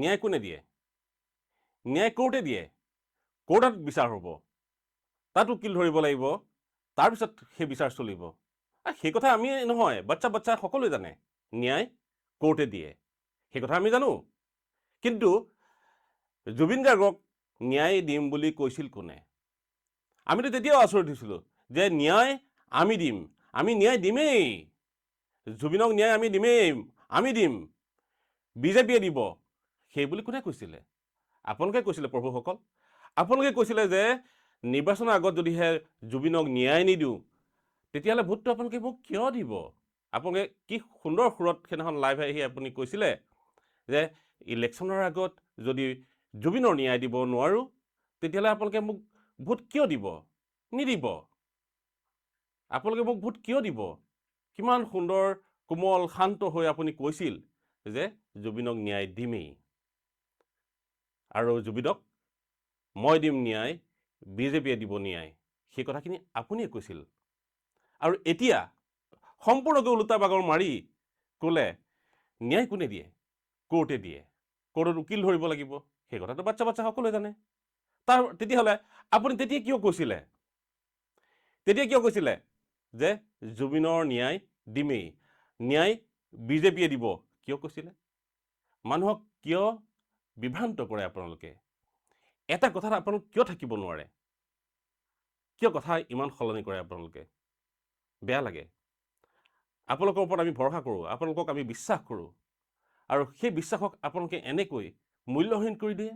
ন্যায় কোনে দিয়ে? ন্যায় কোৰ্টে দিয়ে। কোৰ্টত বিচাৰ হ'ব, তাত উকিল ধৰিব লাগিব, তাৰপিছত সেই বিচাৰ চলিব। সেই কথা আমি নহয়, বাচ্চা সকলোৱে জানে ন্যায় কোৰ্টে দিয়ে, সেই কথা আমি জানো। কিন্তু জুবিন গাৰ্গক ন্যায় দিম বুলি কৈছিল কোনে? আমিতো তেতিয়াও আচৰিত হৈছিলোঁ যে ন্যায় আমি দিম, আমি ন্যায় দিমেই, জুবিনক ন্যায় আমি দিমেই, আমি দিম, বিজেপিয়ে দিব, সেই বুলি কোনে কৈছিলে? আপোনালোকে কৈছিলে প্ৰভুসকল। আপোনালোকে কৈছিলে যে নিৰ্বাচনৰ আগত যদিহে জুবিনক ন্যায় নিদিওঁ, তেতিয়াহ'লে ভোটটো আপোনালোকে মোক কিয় দিব? আপোনালোকে কি সুন্দৰ সুৰত সেইদিনাখন লাইভ আহি আপুনি কৈছিলে যে ইলেকশ্যনৰ আগত যদি জুবিনৰ ন্যায় দিব নোৱাৰোঁ, তেতিয়াহ'লে আপোনালোকে মোক ভোট কিয় দিব? নিদিব। আপোনালোকে মোক ভোট কিয় দিব? কিমান সুন্দৰ কোমল শান্ত হৈ আপুনি কৈছিল যে জুবিনক ন্যায় দিমেই, আৰু জুবিনক মই দিম ন্যায়, বিজেপিয়ে দিব ন্যায়, সেই কথাখিনি আপুনিয়ে কৈছিল। আৰু এতিয়া সম্পূৰ্ণকৈ ওলোটা বাগৰ মাৰি ক'লে ন্যায় কোনে দিয়ে? কোৰ্টে দিয়ে, কোৰ্টত উকিল ধৰিব লাগিব, সেই কথাটো বাচ্চা সকলোৱে জানে। তেতিয়াহ'লে আপুনি তেতিয়া কিয় কৈছিলে? তেতিয়া কিয় কৈছিলে যে জুবিনৰ ন্যায় দিমেই, ন্যায় বিজেপিয়ে দিব? কিয় কৈছিলে? মানুহক কিয় বিভ্ৰান্ত কৰে আপোনালোকে? এটা কথাত আপোনালোক কিয় থাকিব নোৱাৰে? কিয় কথা ইমান সলনি কৰে আপোনালোকে? বেয়া লাগে। আপোনালোকৰ ওপৰত আমি ভৰসা কৰোঁ, আপোনালোকক আমি বিশ্বাস কৰোঁ, আৰু সেই বিশ্বাসক আপোনালোকে এনেকৈ মূল্যহীন কৰি দিয়ে।